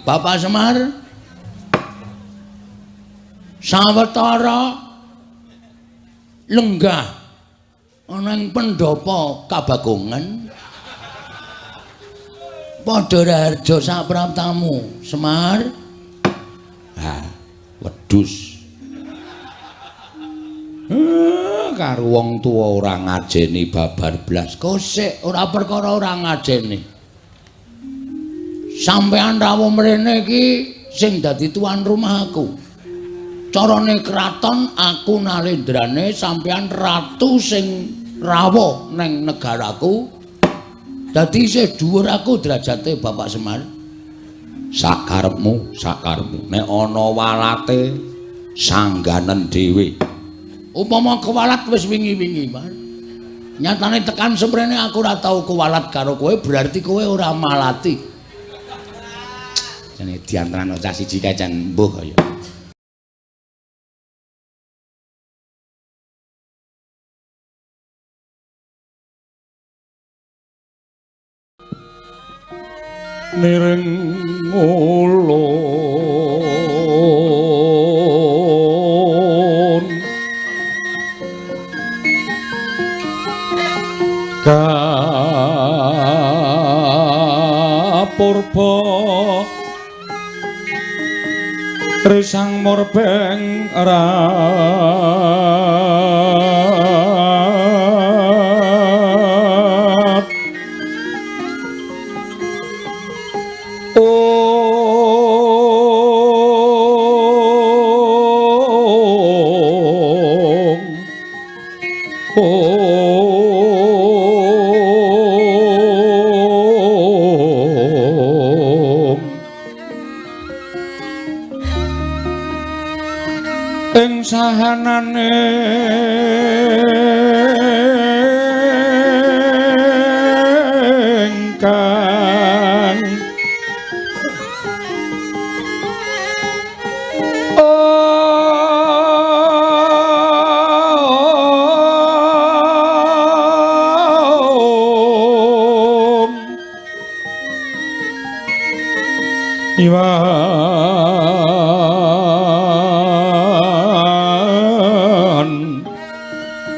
Bapak Semar sawetara lenggah ana ing pendopo kabagongan padha raharja sapraptamu Semar. Ha, wedhus. Karo wong tuwa ora ngajeni babar blas. Kosik ora perkara ora ngajeni. Sampeyan rawuh mrene iki sing dadi tuan rumah aku. Carane kraton aku nalendrane sampeyan ratu sing rawuh neng negaraku. Dadi isih dhuwur aku derajate Bapak Semar. Sakarepmu, sakarepmu. Nek ana walate sangganen dhewe. Upama kewalat wis wingi-wingi, Mas. Nyatane tekan semrene aku ora tau kewalat karo kowe, berarti kowe ora malati. Jane diantarane cah siji kae jan mbuh kaya. Nireng ulun kapurba risang murbeng ing sahanane ingkang iwan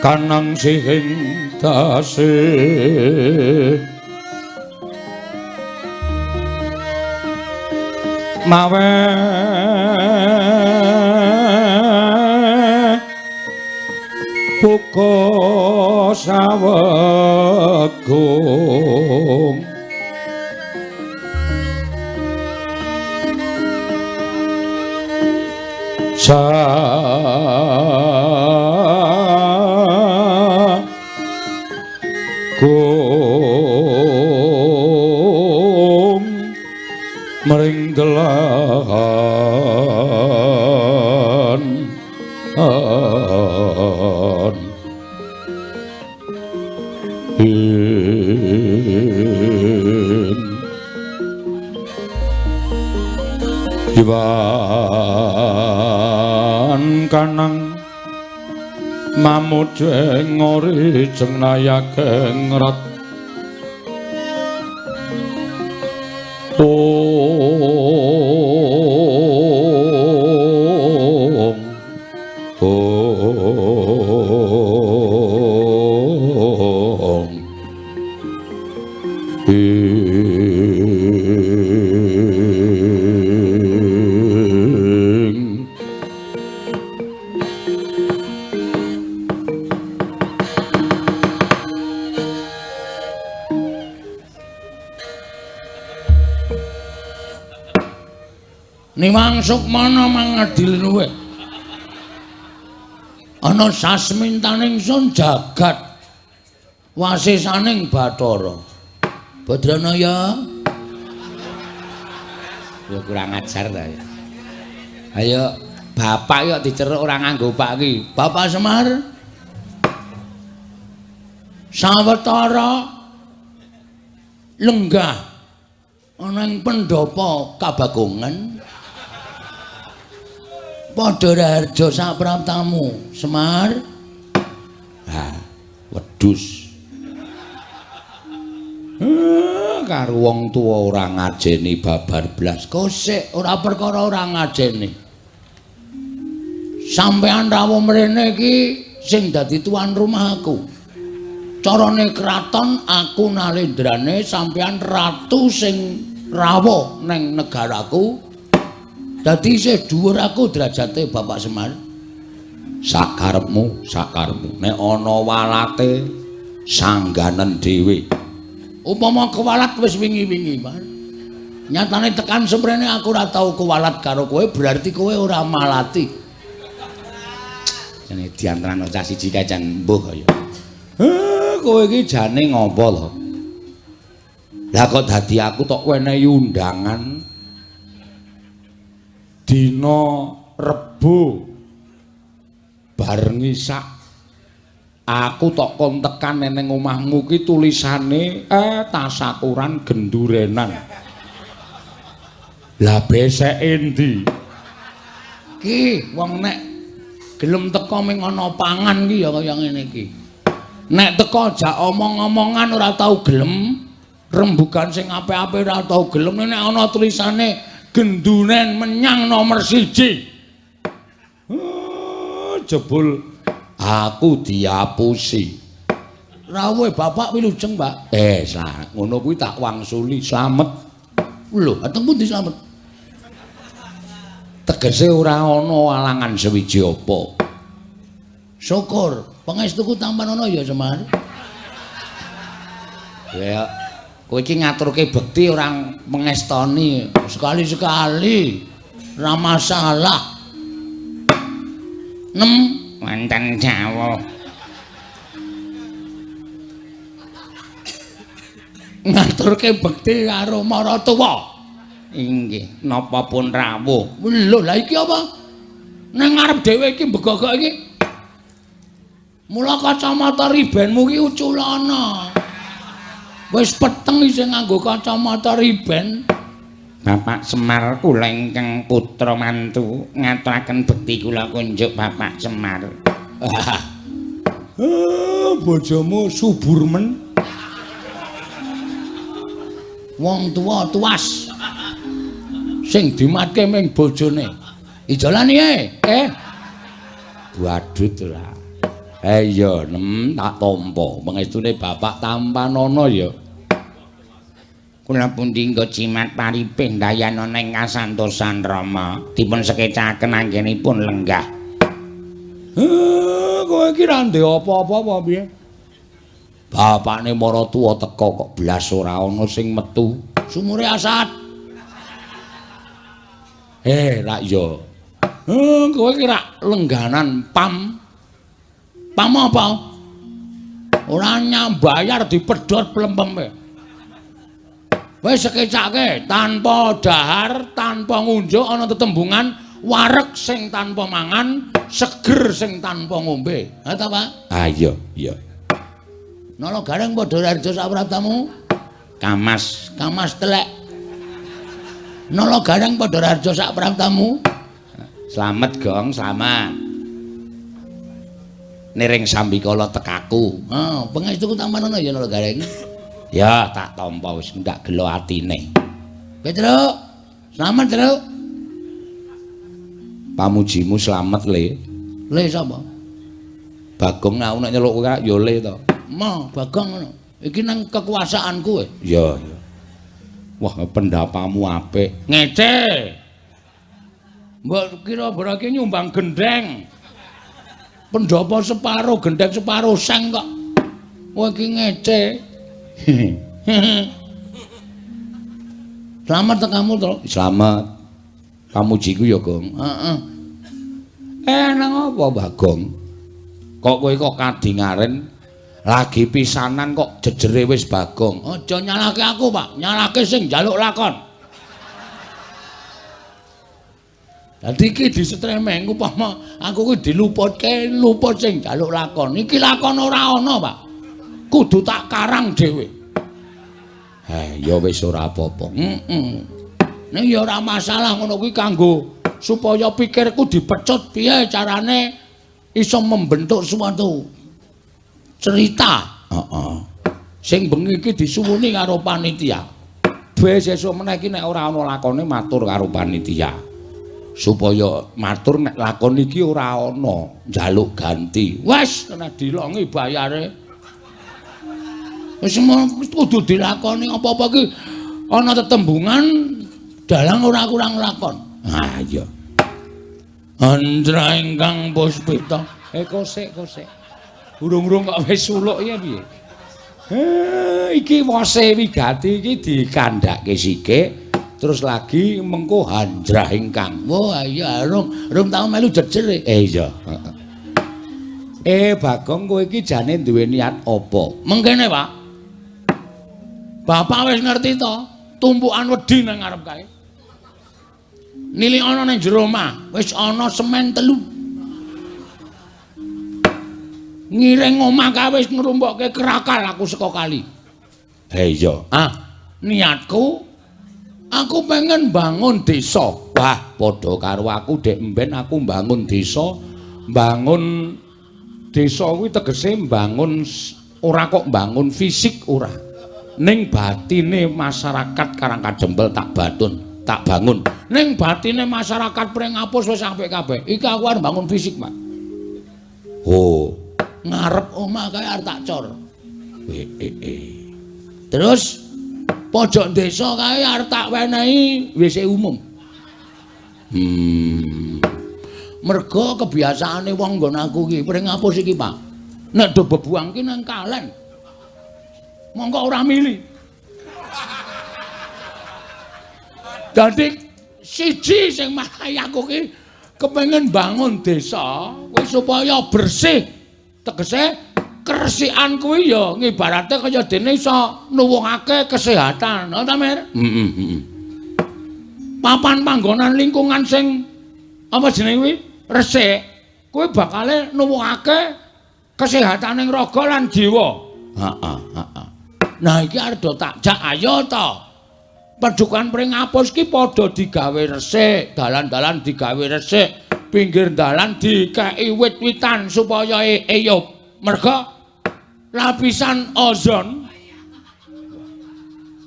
kanang sihing tasih mawe buka sawegung sagung mring delahan iwan kanang mamujeng ori jengnayakeng rat Niwang Sukmana mangadil luwe. Ana sasmintaning sun jagat wasisaning Bathara. Badranaya. Ya kurang ajar ta ya. Ayo bapak yo diceruk ora nganggo pak iki. Bapak Semar sawetara lenggah ana ing pendopo kabagongan padha raharja sapraptamu Semar. Ha, wedhus. Karo wong tuwa ora ngajeni babar blas. Kosek ora perkara ora ngajeni. Sampeyan rawuh mrene iki sing dadi tuan rumah aku. Carane kraton aku nalendrane sampeyan ratu sing rawuh ning negaraku. Dadi isih dhuwur aku derajate Bapak Semar. Sakarepmu. Nek ana walate sangganen dhewe. Upama kewalat wis wingi-wingi, Mas. Nyatane tekan semrene aku ora tau kewalat karo kowe, berarti kowe ora malati. Jane diantarane cah siji kae jan mbuh kaya. Kowe iki jane ngopo to? Lah kok dadi aku tok wenehi undangan dina Rebo bareng isak aku tok kon tekan ning omahmu ki tulisane tasakuran gendurenan. Lah besek endi? Ki wong nek gelem teko ming ana pangan ki ya kaya ngene iki. Nek teko jak omong-omongan ora tau gelem, rembugan sing apik-apik ora tau gelem, nek ana tulisane genduren menyang nomor 1. Jebul aku diapusi. Rawuhe bapak wilujeng, Pak. Ngono kuwi tak wangsuli slamet. Lho, ateng pundi slamet? Tegese ora ana alangan sewiji apa. Syukur, pangestuku tampan ana ya, Semar. Ya, kowe iki ngaturke bekti orang mengestoni sekali-sekali. Ora masalah. 6 wonten dawuh. Ngaturke bekti karo maratuwa. Inggih, napa pun rawuh. Lho, lah iki apa? Nang ngarep dhewe iki mbegogok iki. Mula kacamata ribenmu ki uculana. Wis peteng isih nganggo kacamata riben. Bapak Semar kula ingkang putra mantu ngaturaken bekti kula kunjuk Bapak Semar. Bojomu subur men. Wong tuwa tuas. Sing dimatke ming bojone. Ijolani Badut ora. Iya, tak tampa. Mengestune bapak tampanana ya. Kula pundi nggo cimat paripih dayana ning kasantosan Rama dipun sekecaken anggenipun lenggah. Kowe iki ra ndek apa-apa apa piye? Bapakne maratuwa teka kok blas ora ana sing metu. Sumure asat. Rak ya. Kowe iki ra lengganan pam. Pam apa? Ora nyambayar dipedhot plempeme. Wis sekecake tanpa dahar, tanpa ngunjuk ana tetembungan wareg sing tanpa mangan, seger sing tanpa ngombe. Ha ta, Pak? Iya. Nala gareng padha raja sak praptamu. Kamas telek. Nala gareng padha raja sak praptamu. Slamet, Gong, slamet. Niring sambikala tekaku. Pangestuku tampanana ya nala gareng. Ya tak tampa wis ndak gelo atine. Petruk, slamet, Truk. Pamujimu slamet, Le. Le sapa? Bagong aku nek nyeluk kowe ya Le to. Bagong ngono. Iki nang kekuasaanku kowe. Iya. Wah, pendapamu apik. Ngece. Mbok kira berake nyumbang gendeng. Pendapa separo, gendeng separo seng kok. Kowe iki ngece. Selamat tekamu to. Selamat. Pamujiku ya, Gong. Heeh. Nang apa, Bagong? Kok kowe kok kadingaren lagi pisanan kok jejere wis Bagong. Aja nyalahke aku, Pak. Nyalahke sing njaluk lakon. Dadi iki disetremeng upama aku kuwi diluputke, luput sing njaluk lakon. Iki lakon ora ana, Pak. Kudu tak karang dhewe. Ya wis ora apa-apa. Ning ya ora masalah ngono kuwi kanggo supaya pikirku dipecut piye carane iso membentuk suatu cerita. Sing bengi iki disuwuni karo panitia. Besok meneh iki nek ora ana lakone matur karo panitia. Supaya matur nek lakon iki ora ana, njaluk ganti. Wes kena dilongi bayare. Wis kudu dilakoni apa-apa iki ana tetembungan dalang ora kurang lakon. Ha iya. Andra ingkang puspita. Kosek. Urung-urung kok wis suluk ya piye? Iki wose wigati iki dikandhake sikik terus lagi mengko handrah ingkang. Wah iya rum tau melu jejer. Iya. Bagong kowe iki jane duwe niat apa? Mengkene, Pak. Bapak wis ngerti to, tumpukan wedi nang ngarep kae. Nili ana ning jero omah, wis ana semen 3. Ngiring omah kae wis ngrumpukke kerakal aku saka kali. Iya. Niatku aku pengen bangun desa. Wah, padha karo aku dek mben aku bangun desa. Bangun desa kuwi tegese bangun ora kok bangun fisik ora. Ning batine masyarakat Karangkajembel tak bangun. Ning batine masyarakat Pringapus wis apik kabeh. Iki aku arep bangun fisik, Pak. Oh, ngarep omah kae arep tak cor. Terus pojok desa kae arep tak wenehi WC umum. Mergo kebiasaane wong nggon aku iki Pringapus iki, Pak. Nek do bebuang ki nang kalen. Monggo ora milih. Dadi siji sing marai aku ki kepengin bangun desa kuwi supaya bersih. Tegese kersikan kuwi ya ngibarate kaya dene iso nuwuhake kesehatan, ta Mir? Papan panggonan lingkungan sing apa jenenge kuwi resik kuwi bakale nuwuhake kesehataning raga lan jiwa. Heeh. Nah iki arep tak jak ayo to. Padukan Pringapus ki padha digawe resik, dalan-dalan digawe resik, pinggir dalan dikeki wit-witan supaya eyup. Merga lapisan ozon.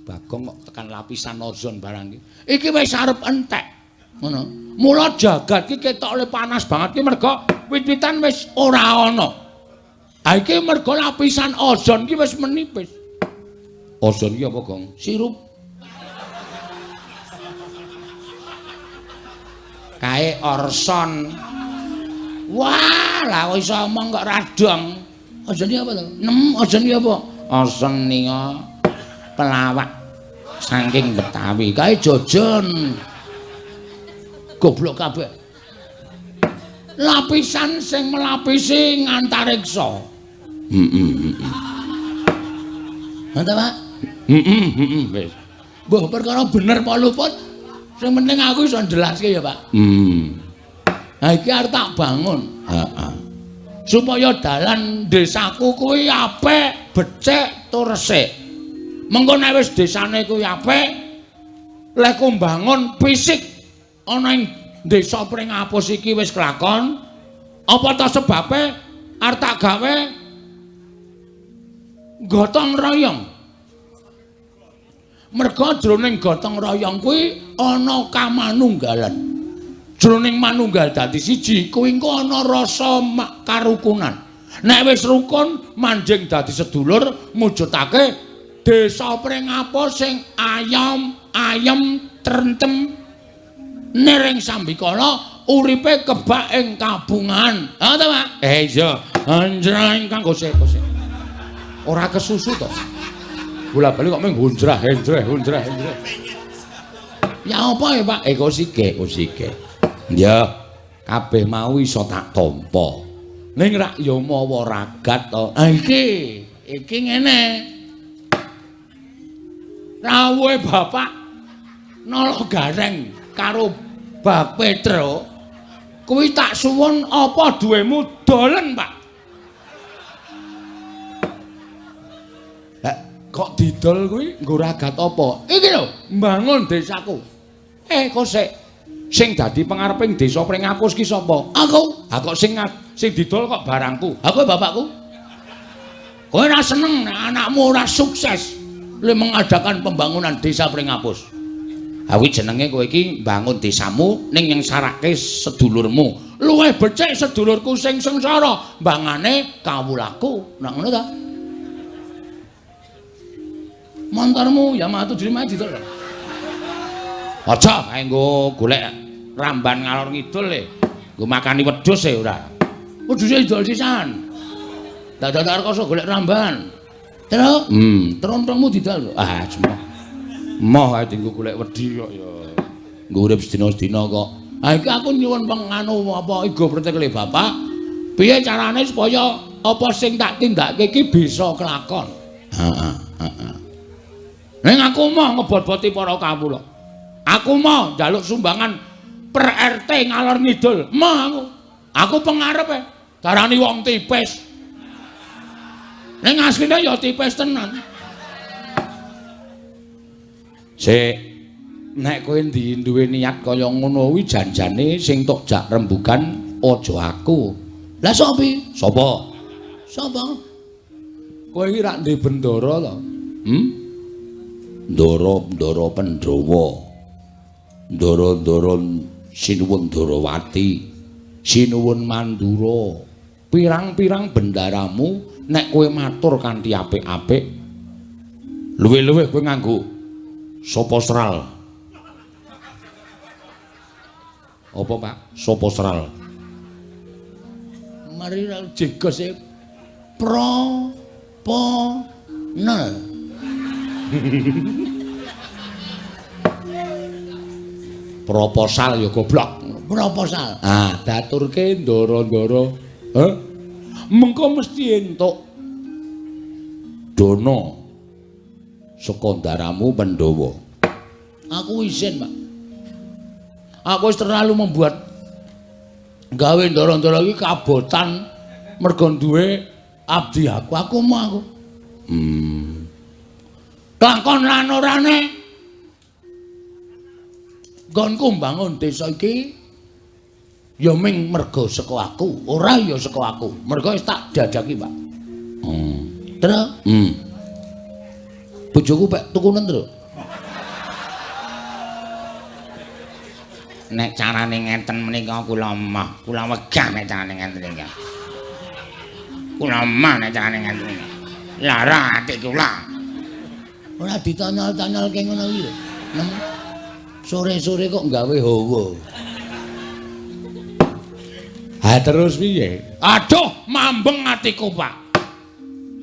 Bagong kok tekan lapisan ozon barang iki. Iki wis arep entek. Ngono. Mula jagat ki ketok le panas banget ki merga wit-witan wis ora ana. Ha iki merga lapisan ozon ki wis menipis. Ozon iki apa, Gong? Sirup. Kae Orson. Wah, lah kok iso omong kok radong. Ozon iki apa to? Ozon iki apa? Ozon nika pelawak saking Betawi. Kae jojon. Goblok kabeh. Lapisan sing melapisi ngantariksa. Mantap, Pak. Wis. Mbah perkara bener apa luput? Sing penting aku iso njelaske ya, Pak. Nah iki arep tak bangun. Heeh. Supaya dalan desaku kuwi apik, becik, tur resik. Mengko nek wis desane kuwi apik, lek ku mbangun fisik ana ing desa Pringapus iki wis kelakon, apa ta sebabe arep tak gawe gotong royong. Merga jroning gotong royong kuwi ana kamanunggalan. Jroning manunggal dadi siji kuwi engko ana rasa karukunan. Nek wis rukun manjing dadi sedulur mujudake desa Pringapus sing ayem trentem nering sambikala uripe kebak ing kabungan. Ha ta, Pak? Iya, anjra ingkang kosek. Ora kesusu to. Bola-bali kok mung hunjrah. Ya apa ya, Pak? Kosike. Ya, kabeh mau iso tak tampa. Ning rak ya mawa ragat to. Iki ngene. Rawuhe bapak nolo gareng karo Bab Petro kuwi tak suwun apa duwemu dolen, Pak? Kok didol kuwi nggo ragat apa? Iki lho, mbangun desaku. Kosek. Sing dadi pengareping desa Pringapus ki sapa? Aku. Ha kok sing didol kok barangku. Ha kowe bapakku. Kowe ora seneng nek anakmu ora sukses le mengadakan pembangunan desa Pringapus. Awi jenenge kowe iki bangun desamu ning yang sarake sedulurmu. Luwih becik sedulurku sing sengsara, mbangane kawulaku. Nek ngono ta? Montormu ya matu diri maju to. Aja kanggo golek ramban ngalor ngidul le. Nggo makani wedhus e ora. Wedhuse idol sisan. Dadak arkoso golek ramban. Terus trontongmu didal. Ah, semua. Moh ae dienggo golek wedi kok ya. Nggo urip sedina-sedina kok. Ah iki aku nyuwun penganu apa igo pretekle Bapak. Piye carane supaya apa sing tak tindakake iki bisa kelakon. Heeh. Ning aku mau ngebot-boti para kawula. Aku mau njaluk sumbangan per RT ngalor ngidul. Mau aku. Aku pengarepe darani wong tipis. Ning asline ya tipis tenan. Sik nek kowe duwe niat kaya ngono kuwi janjane sing tok jak rembugan aja aku. Lah sopi? Sapa? Sapa? Kowe iki rak ndek bendara to? Ndara Pandhawa. Ndara Sinuwun Darawati. Sinuwun Mandura. Pirang-pirang bendaramu nek kowe matur kanthi apik-apik luwih-luwih kowe nganggo soposral. Apa Pak? Soposral. Mari jegos e nel. Proposal ya goblok. Proposal. Ah, daturke ndara-ndara. Heh. Mengko mesti entuk dana saka ndaramu Pandhawa. Aku isin, Pak. Aku wis terlalu membuat gawe ndara-ndara iki kabotan mergo duwe abdi aku. Aku mau aku. Lakon lan orane nggonku mbangun desa iki ya ming mergo saka aku, ora ya saka aku. Mergo wis tak dadaki, Pak. Terus? Bojoku pek tukunen terus. Nek carane ngenten menika kula mah, kula wegah nek carane ngenten iki. Kula mah nek carane ngenten iki. Lara ati kula. Ora ditanyal-tanyalke ngono iki lho. Sore-sore kok gawe hawa. Ha terus piye? Aduh, mambeng atiku, Pak.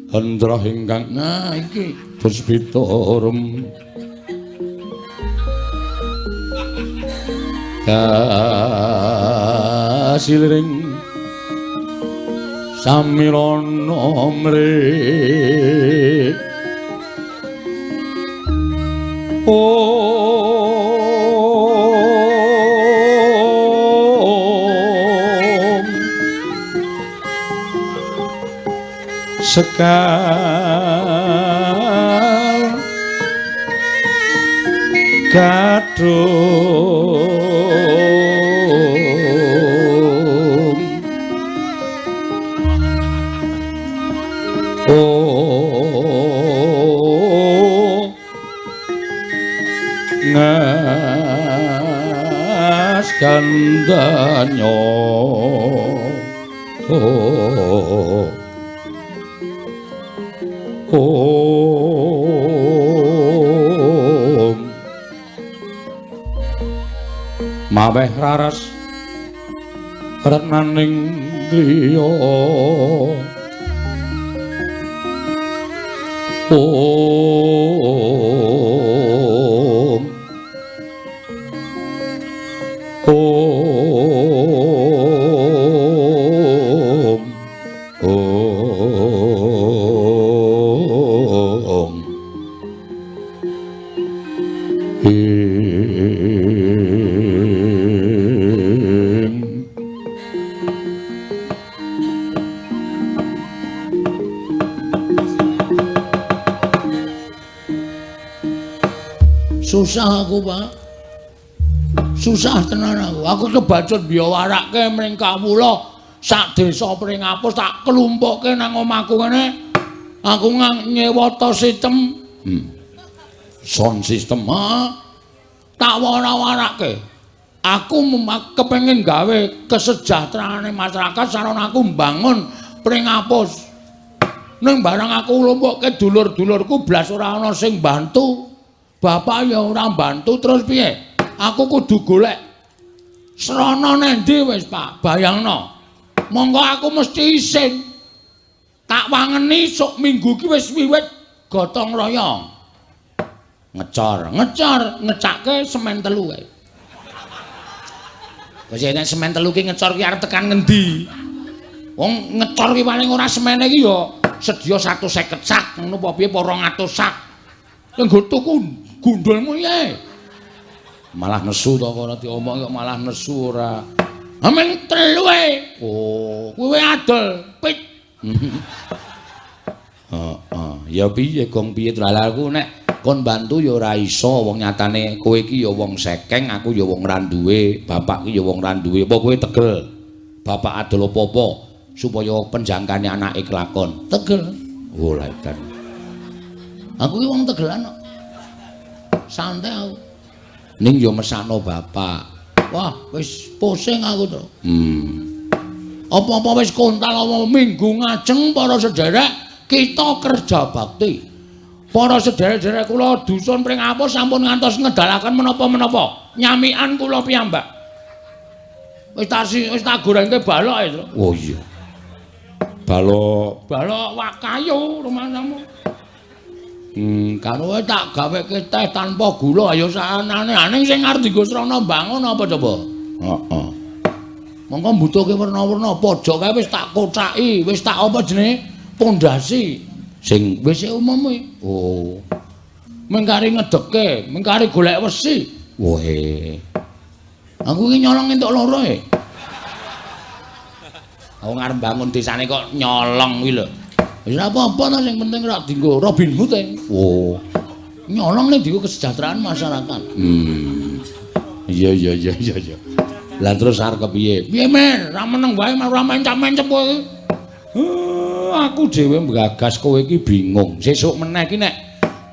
Hendra ingkang Nah, iki puspitorum kasiliring samirana mrih sekar kadung ngas kandanya maweh raras renaning griya susah aku, Pak. Susah tenan aku. Aku kebacut biawarake mring kawula sak desa Pringapus tak kelumpukke nang omahku kene. Aku nyewa to sistem sound system. Tak wara-warake. Aku kepengin gawe kesejahteraane masyarakat sarana aku mbangun Pringapus. Ning barang aku lumpuhke dulur-dulurku blas ora ana sing bantu. Bapak ya ora bantu terus piye? Aku kudu golek srana nendi wis Pak, bayangno. Monggo aku mesti isin. Tak wangeni sok minggu ki wis wiwit gotong royong. Ngecor, ngecake semen 3 kae. Wis nek semen 3 ki ngecor ki arep tekan ngendi? Wong ngecor ki paling ora semene ki ya sedia 150 sak ngono apa piye 200 sak. Ning nggo tuku gundulmu ya. Malah nesu to ora diomong kok malah nesu ora. Ameng 3 ae. Oh, kuwi adol. Pit. Ya piye gong piye lalaku nek kon bantu ya ora iso wong nyatane kowe iki ya wong sekeng aku ya wong ra duwe bapak iki ya wong ra duwe apa kowe tegel bapak adol apa-apa supaya penjangkane anake kelakon Tegel. oh laitan Aku ki wong tegelan kok. Santai aku. ning ya mesakno bapak Wah, wis pusing aku to. Apa-apa wis kontal apa minggu ngajeng para sederek kita kerja bakti. Para sederek-sederek kula dusun Pringapus sampun ngantos ngedalaken menapa-menapa. Nyamikan kula piyambak. Wis tak gorengke balok itu. oh iya balok Wakayu rumahmu. Karo tak gaweke teh tanpa gula ya saanane. Ning sing arep dienggo srana bangun apa coba? heeh Monggo mbutuhke werna-werna pojok kae wis tak kocaki, wis tak apa jenenge? Pondasi sing wis umume. oh Mengkari ngedekke, mengkari golek wesi. woe Aku iki nyolong entuk loro e. Aku ngarep bangun desane kok nyolong kuwi lho. Wis ora apa-apa ta sing penting ora dienggo Robin Hood e. oh Nyolong ning dienggo kesejahteraan masyarakat. iya lah terus arep kepiye Piye men, ra meneng wae ora mencap-mencep kowe. aku dhewe mgagas kowe iki bingung sesuk meneh iki nek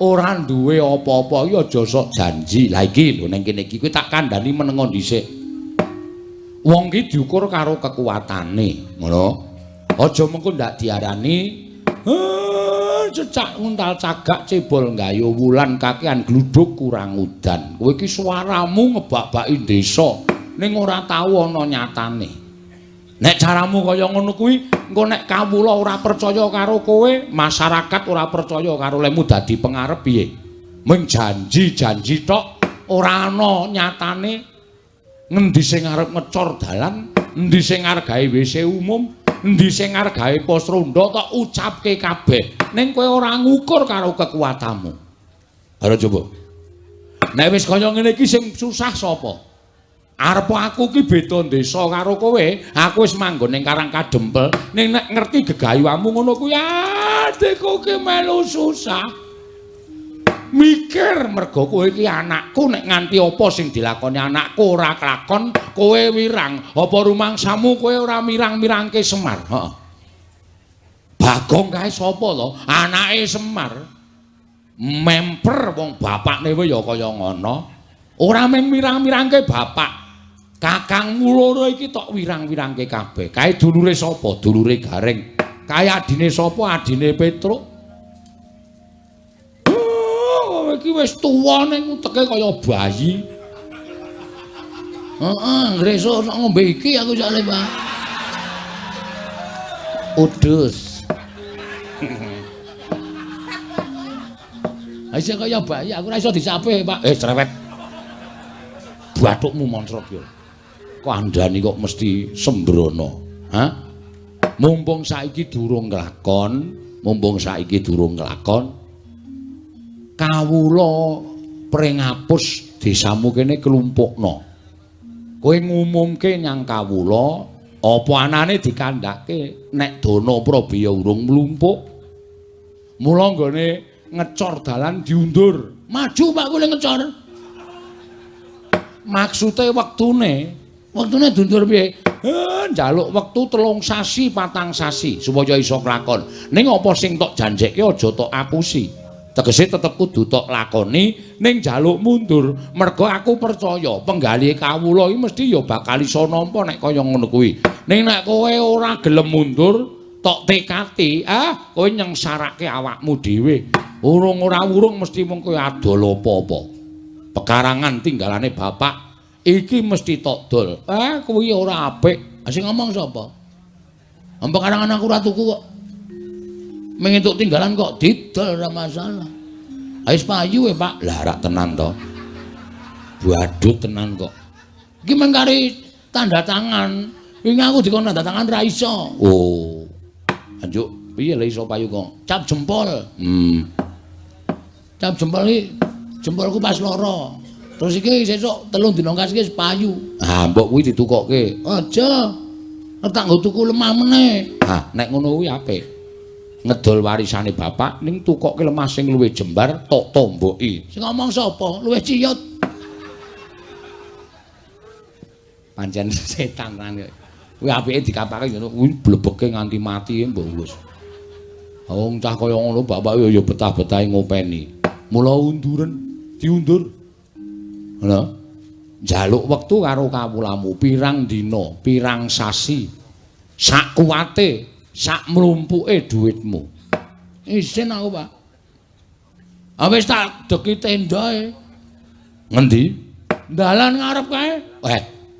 ora duwe apa-apa iki aja sok janji lah iki lho ning kene iki kowe tak kandhani menengo dhisik wong iki diukur karo kekuatane ngono aja mengko ndak diarani cecak nguntal cagak cebol nggayo wulan kakean gluduk kurang udan kowe iki swaramu ngebak-baki desa ning ora tau ana nyatane nek caramu kaya ngono kuwi engko nek kawula ora percaya karo kowe masyarakat ora percaya karo lemu dadi pengarep piye mung janji-janji tok ora ana nyatane ngendi sing arep ngecor dalan endi sing arep gawe WC umum endi sing arep gawe pos ronda tok ucapke kabeh ning kowe ora ngukur karo kekuatanmu ora coba nek wis kaya ngene iki sing susah sapa arep aku ki beda desa karo kowe aku wis manggon ning Karang Kadempel ning nek ngerti gegayuhanmu ngono kuwi adekku ki melu susah mikir mergo kowe iki anakku nek nganti apa sing dilakoni anakku ora kelakon kowe wirang apa rumangsamu kowe ora mirang-mirangke Semar heeh Bagong kae sapa to anake Semar memper wong bapakne wae ya kaya ngono ora mung mirang-mirangke bapak kakangmu loro iki tok wirang-wirangke kabeh. Kae dulure sapa? Dulure Gareng. Kae adine sapa? Adine Petruk. Oh, iki wis tuwa ning uteke kaya bayi. Heeh, ngresuk ngombe iki aku jale, Pak. Udus. Aja kaya bayi, aku ora iso dicape, Pak. Cerewet. Bathukmu montrok yo. Kandhani kok mesti sembrono. Hah? Mumpung saiki durung nglakon, kawula Pringapus desamu kene kelumpukna. Kowe ngumumke nyang kawula apa anane dikandhake nek Dana Prabaya urung mlumpuk. Mula nggone ngecor dalan diundur. Maju Pak kowe ngecor. Maksude wektune Wektune dundur piye? Njaluk wektu 3 sasi 4 sasi supaya iso klakon. Ning apa sing tok janjekke aja tok apusi. Tegese tetep kudu tok lakoni ning njaluk mundur. Mergo aku percaya penggali kawula iki mesti ya bakal iso nampa nek kaya ngono kuwi. Ning nek kowe ora gelem mundur, tok tekati, kowe nyengsarake awakmu dhewe. Urung ora wurung mesti mung kowe adol apa-apa. Pekarangan tinggalane bapak iki mesti tok dol. Kuwi ora apik. Sing ngomong sapa? Pekarangan aku ora tuku kok. Mengentuk tinggalan kok didol ora masalah. Wis payu Pak. Lah rak tenan to. Badut tenan kok. Iki mengkari tanda tangan. Wingi aku dikon tanda tangan ra iso. Oh. Anjuk, piye lho iso payu kok? Cap jempol. Cap jempol iki jempolku pas loro. Terus iki sesuk 3 dina kas iki payu. Mbok kuwi ditukokke. Aja. Tak nggo tuku lemah meneh. Nek ngono kuwi apik. Ngedol warisane bapak ning tukokke lemah sing luwih jembar tok tomboki. Sing ngomong sapa? Luwih ciyut. Pancen setan kan. Kuwi apike dikapake ngono kuwi blebeke nganti mati mbok wis. Wong cah kaya ngono bapak ya betah-betahe ngopeni. Mula unduren, diundur. Lha njaluk wektu karo kawulamu pirang dina, pirang sasi. Sak kuwate, sak mlumpuke dhuwitmu. Isin aku, Pak. Wis tak deki tendae. Ngendi? Dalan ngarep kae.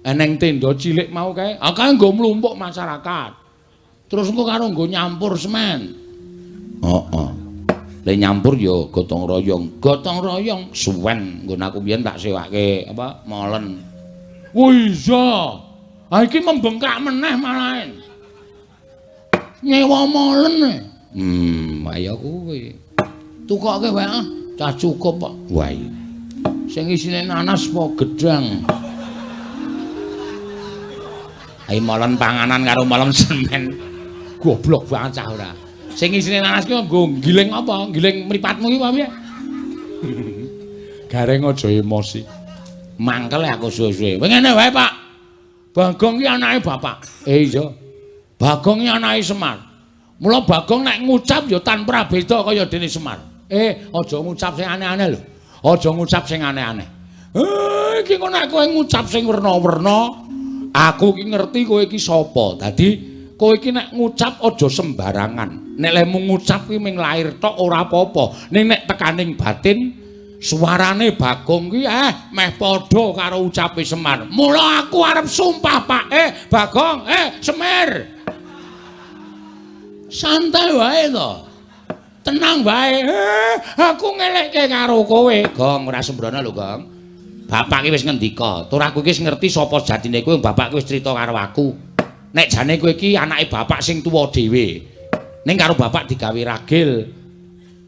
Eneng tenda cilik mau kae. Kae nggo mlumpuk masyarakat. Terus engko karo nggo nyampur semen. Lek nyampur ya gotong royong suwen nggon aku biyen tak sewake apa molen. Iya. Iki membengkak meneh malahe. Nyewa molen. Ayo kuwi. Tukokke wae cah cukup kok. Wah. Sing isine nanas apa gedang. Ayo molen panganan karo molen semen. Goblok banget cah ora. Sing isine nanas ki nggo giling apa? Giling mripatmu iki apa piye? Gareng aja emosi. Mangkel aku suwe-suwe. Ngene wae, Pak. Bagong ki anake bapak. Iya. Bagong ki anake Semar. Mula Bagong nek ngucap ya tanpa beda kaya dene Semar. Aja ngucap sing aneh-aneh lho. Aja ngucap sing aneh-aneh. Iki kok nek kowe ngucap sing werna-werna, aku ki ngerti kowe iki sapa. Dadi kowe iki nek ngucap aja sembarangan. Nek lemu ngucap kuwi ming lair tok ora apa-apa. Ning nek tekaning batin suarane Bagong ki meh padha karo ucape Semar. Mula aku arep sumpah, Pak. Bagong, Semar. Santai wae to. Tenang wae. Aku ngelekke karo kowe. Gong ora sembrono lho, Gong. Bapak ki wis ngendika, tur aku ki wis ngerti sapa jatine kowe. Bapak ki wis crita karo aku. Nek jane kowe iki anake bapak sing tuwa dhewe. Ning karo bapak digawe ragil.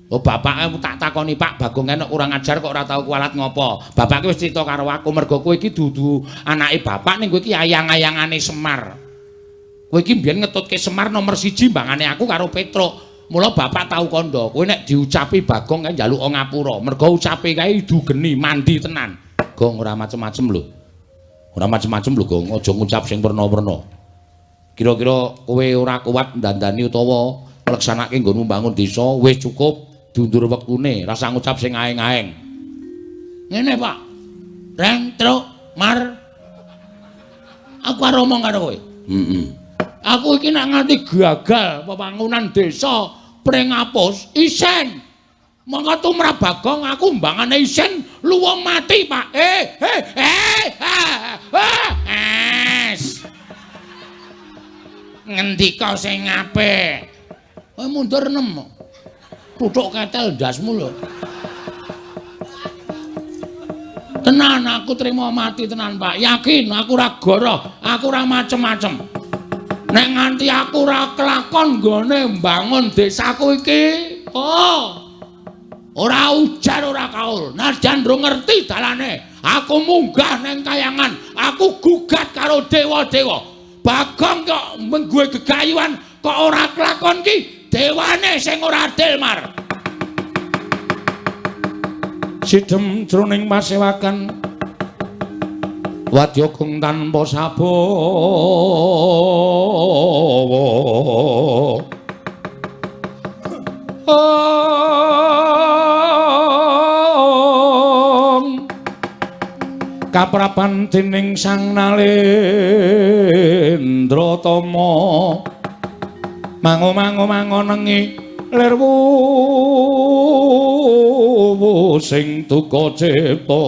Bapake tak takoni, Pak Bagong enek kurang ajar kok ora tau kualat ngopo. Bapak ki wis crita karo aku mergo kowe iki dudu anake bapak ning kowe iki ayang-ayangane Semar. Kowe iki mbiyen ngetutke Semar nomor 1 mbangane aku karo Petruk. Mula bapak tau kandha, kowe nek diucapi Bagong kae njaluk ngapura. Mergo ucape kae dugeni mandi tenan. Gong ora macem-macem lho. Ora macem-macem lho, Gong. Aja ngucap sing werna-werna. Kira-kira kowe ora kuat ndandani utawa ngleksanake nggonmu mbangun desa, wis cukup diundur wektune, rasa ngucap sing aeng-aeng. Ngene, Pak. Reng, Truk, Mar. Aku arep ngomong karo kowe. Aku iki nek nganti gagal pembangunan desa pring ngapus isen. Monggo tumrap Bagong aku mbangane isen luwung mati, Pak. Ngendika sing apik. Kowe mundur nem. Tutuk ketel ndasmu lho. Tenan aku trimo mati tenan, Pak. Yakin aku ora goroh, aku ora macem-macem. Nek nganti aku ora kelakon nggone mbangun desaku iki, ora ujar ora kaul. Najan ndro ngerti dalane, aku munggah ning kayangan, aku gugat karo dewa-dewa. Bagong kok mengguwe gegayuhan kok ora kelakon ki, dewane sing ora adil, Mar. Sidhem jroning pasewakan Wadyagung tanpa sabawa kapraban dening Sang Nalendra Tama mango nengi lerwu sing duka cipta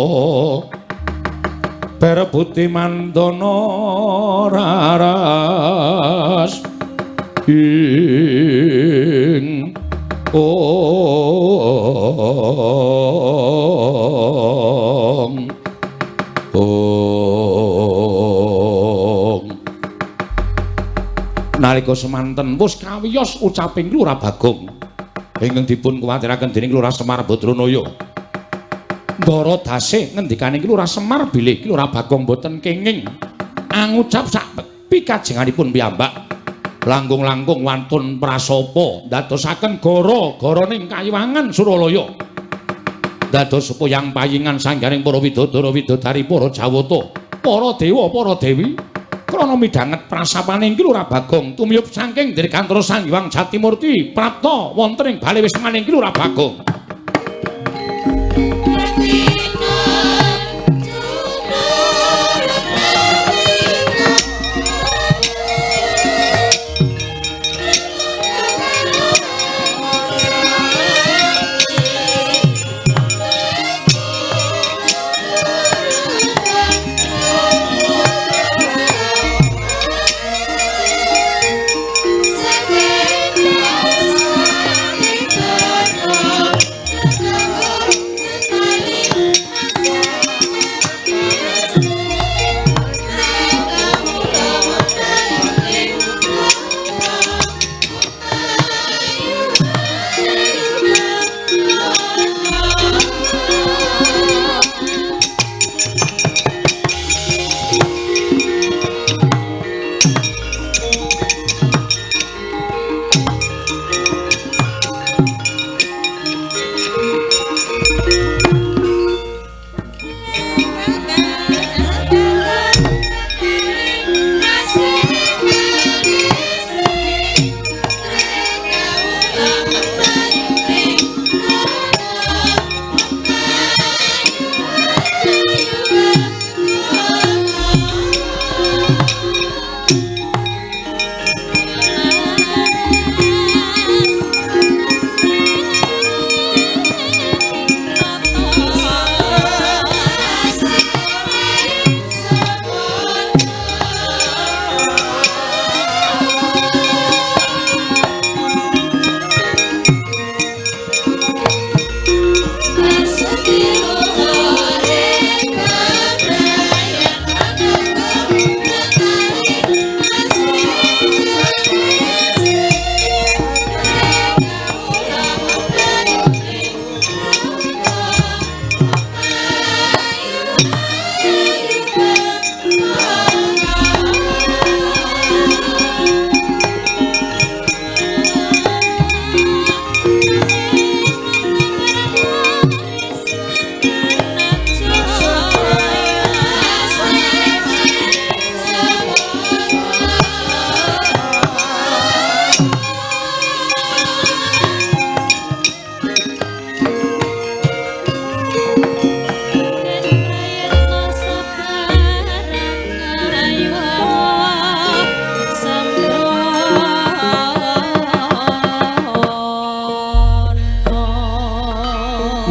berebuti mandana raras ing nalika semanten wis kawiyos ucaping Lurah Bagong ingkang dipun kuwatiraken dening Lurah Semar Badranaya. Ndara dasih ngendikaning Lurah Semar bilih Lurah Bagong boten kenging angucap sak pikajenganipun piyambak. Langkung-langkung wantun prasapa dadosaken gara-garaning Kayiwangan Suralaya. Dados supayang payingan sanggaring para widodara-widodari para Jawata, para dewa, para dewi krana midhanget prasapaning Lurah Bagong tumiyup saking Dirgantara Sang Hyang Jatimurti prapta wonten ing bale wismaning Lurah Bagong.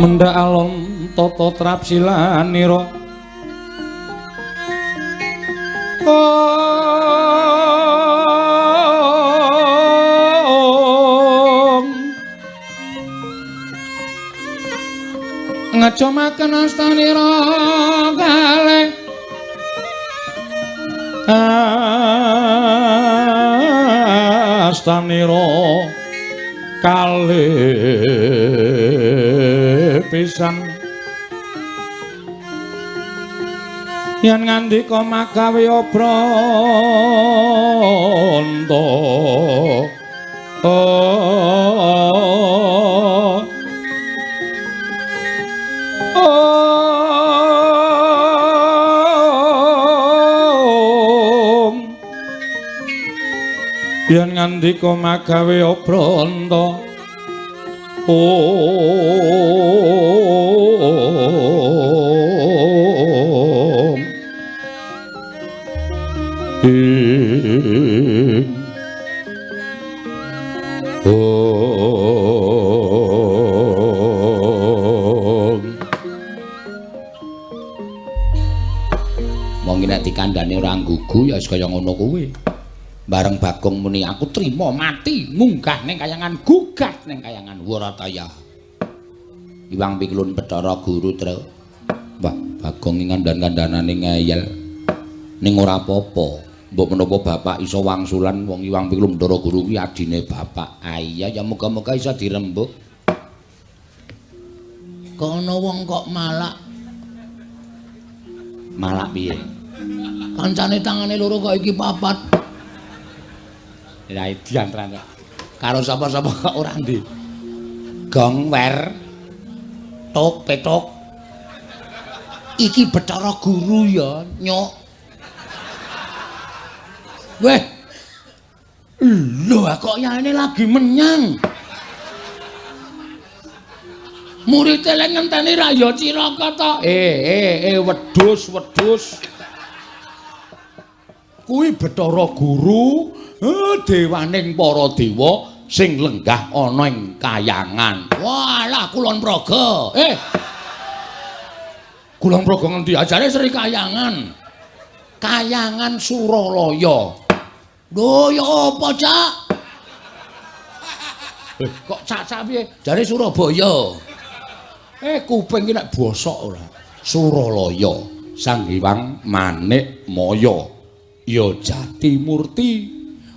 Mendak alon tata trapsilanira ngacomaken astanira kalih astanira kalih pisan yen ngandika magawe Branta yen ngandika magawe obranta Mongki nek dikandhani ora nggugu ya wis kaya ngono kuwi. Bareng Bagong muni aku trima mati munggah ning kayangan gugat ning kayangan Warataya. Iwang Pikulun Bathara Guru Tra. Mbah Bagong ngandhan-kandhanane ngeyel ning ora apa-apa. Mbok menapa bapak iso wangsulan wong Iwang Pikulun Bathara Guru kuwi adine bapak. Iya ya muga-muga iso dirembuk. Kono wong kok malak. Malak piye? Kancane tangane loro kok iki papat. Ya diantrane. Karo sapa-sapa kok ora ndi. Gong wer. Tok petok. Iki Bathara Guru ya, Nyok. Weh. Lho kok yaene lagi menyang. Murid lek ngenteni ra ya Ciraka to. Wedhus. Kuwi Bathara Guru, dewaning para dewa sing lenggah ana ing kayangan. Walah Kulon Praga. Kulon Praga ngendi ajare Sri Kayangan. Kayangan Suralaya. Lho ya apa, Cak? Kok cak-cak piye? Jare Surabaya. Kuping iki nek bosok ora. Suralaya, Sang Hyang Manikmaya. Ya Jatimurti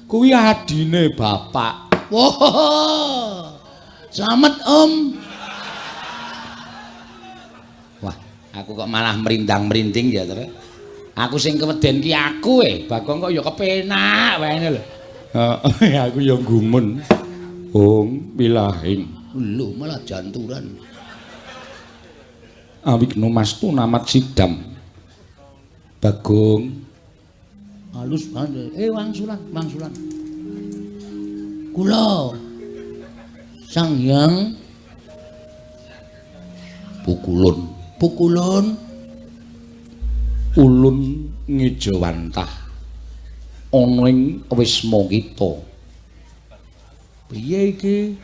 kuwi adine bapak. Wah. Slamet, Om. Wah, aku kok malah merindang-merinding ya, Tru. Aku sing keweden ki aku Bagong kok ya kepenak wae lho. Heeh, aku ya gumun. Om wilahing. Lho, malah janturan. Awikna mastu namat sidam. Bagong halus banget. Wangsulan. Kula Sang Hyang Pukulun ulun ngejawantah ana ing wisma kita. Piye iki?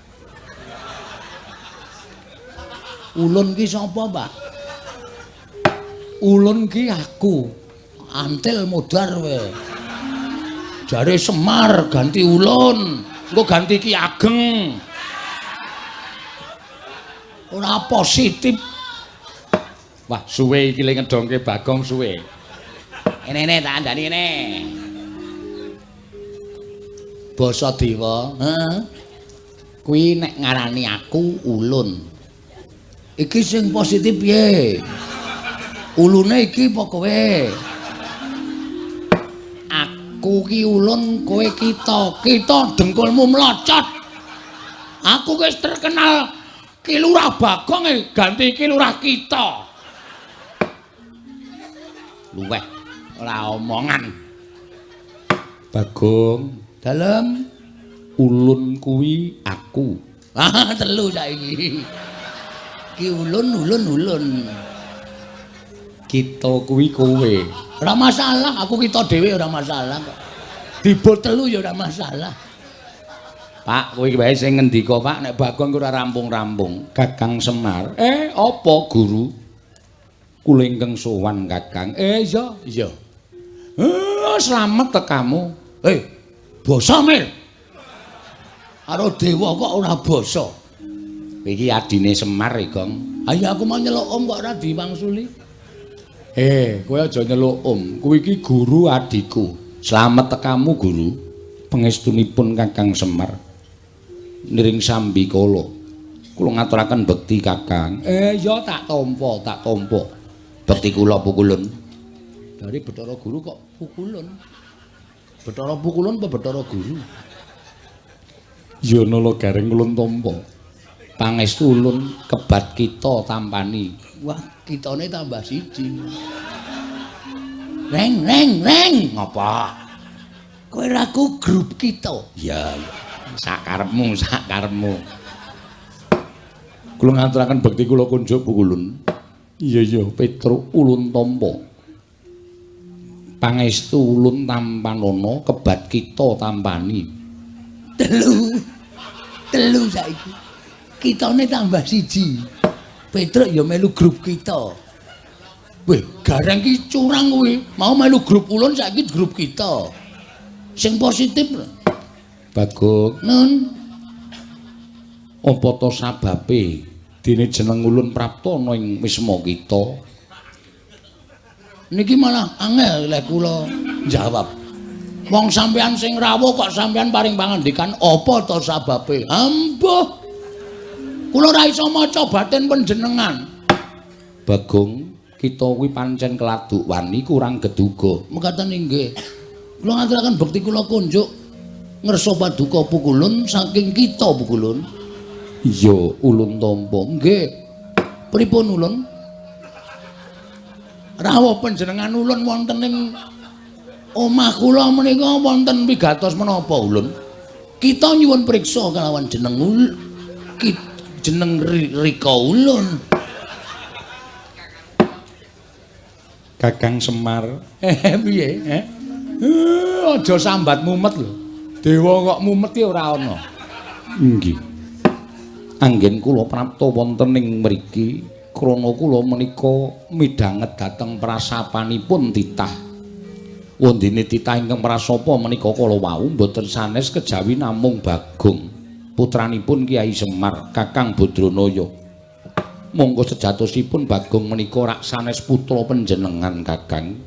Ulun ki sapa, Mbak? Ulun ki aku. Antil modar we. Jare Semar ganti Ulun, engko ganti Ki Ageng. Ora positif. Wah, suwe iki le ngedongke Bagong suwe. Ene tak andani ngene. Basa dewa, kuwi nek ngarani aku Ulun. Iki sing positif piye? Ulune iki apa kowe? Aku ki Ulun, kowe kita dengkulmu mlocot. Aku wis terkenal Ki Lurah Bagong ganti Ki Lurah kita. Luweh ora omongan. Bagong, dalem Ulun kuwi aku. Telu saiki. Ki Ulun. Kita kuwi kowe. Ora masalah, aku kita dhewe ora masalah kok. Dibot telu ya ora masalah. Pak, kowe iki wae sing ngendika, Pak, nek Bagong ora rampung-rampung. Kakang Semar. Apa Guru? Kula ingkang sowan Kakang. Iya. Slamet tekamu. Basa Mir. Karo dewa kok ora basa. Iki adine Semar, Gong. Ayo aku mau nyeluk Om kok ora diwangsuli. Kowe aja nyeluk Om. Kuwi iki guru adikku. Slamet tekamu, Guru. Pangestunipun Kakang Semar. Niring sambikala. Kula ngaturaken bekti Kakang. Ya tak tampa. Bekti kula Pukulun. Dari Bathara Guru kok Pukulun. Bathara Pukulun apa Bathara Guru? Ya nala gareng ulun tampa. Pangestu ulun kebat kita tampani. Wah, kitane tambah siji. Reng. Ngapa? Kowe raku grup kita. Ya, sakarepmu, sakarepmu. Kula ngaturaken bekti kula kunjuk Pukulun. Iya, Petruk Ulun Tampa. Pangestu ulun tampanana kebat kita tampani. Telu saiki. Kitane tambah siji. Petruk ya melu grup kita. Weh, gareng ki curang kuwi. Mau melu grup ulun saiki grup kita. Sing positif. Bagong. Nun. Apa to sababe dene jeneng ulun prapta ana ing wisma kita? Niki malah angel lek kula jawab. Wong sampean sing rawuh kok sampean paring pangandikan apa to sababe? Ambuh. Kula ora iso maca batin panjenengan. Bagong, kita kuwi pancen keladuk wani kurang geduga. Mekaten inggih. Kula ngaturaken bekti kula kunjuk ngersa paduka Pukulun saking kita Pukulun. Iya, Ulun Tampa. Nggih. Pripun ulun? Rawuh panjenengan ulun wonten ing omah kula menika wonten pigatos menapa ulun? Kita nyuwun priksa kelawan jeneng jeneng Rika ulun. Kakang Semar. Piye? Aja sambat mumet lho. Dewa kok mumet ya ora ana. Nggih. Anggen kula prapta wonten ing mriki krana kula menika midhanget dhateng prasapanipun titah. Wondene titah ingkang prasapa menika kala wau boten sanes kejawi namung Bagong, putranipun Kyai Semar, Kakang Badranaya. Monggo sejatosipun Bagong menika rak sanes putra panjenengan Kakang.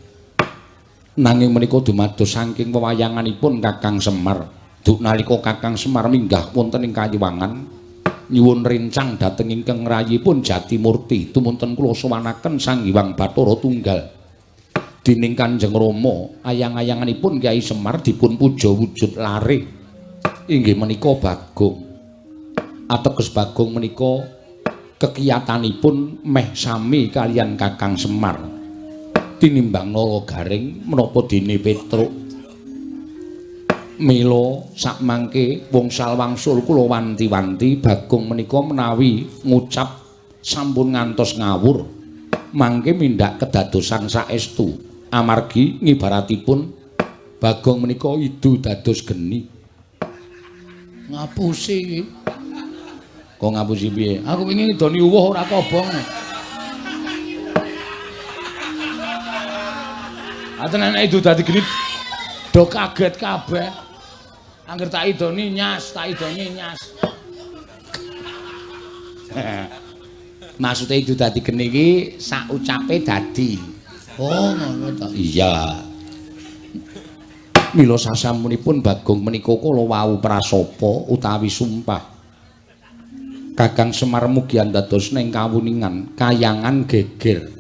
Nanging menika dumados saking wewayanganipun Kakang Semar. Duk nalika Kakang Semar minggah wonten ing Kayuwangan nyuwun rencang dhateng ingkang rayipun Jatimurti tumunten kula sowanaken Sang Hyang Bathara Tunggal. Dening Kanjeng Rama ayang-ayanganipun Kyai Semar dipun puja wujud lare. Inggih menika Bagong. Ateges Bagong menika kekiyatanipun meh sami kalian Kakang Semar. Tinimbang nala garing menapa dene Petruk mila sakmangke wungsal wangsul kula wanti-wanti Bagong menika menawi ngucap sampun ngantos ngawur mangke mindak kedadosan saestu amargi ngibaratipun Bagong menika idu dados geni. Ngapusi iki. Kok ngapusi piye? Aku wingi ngidoni uwuh ora kobong. Atenan idu dadi geni do kaget kabeh. Angger tak idoni nyas. Maksude idu dadi geni iki sak ucape dadi. Oh, ngono ta. Iya. Mila sasampunipun Bagong menika kala wau prasapa utawi sumpah. Kakang Semar mugi dados ning kawuningan kayangan geger.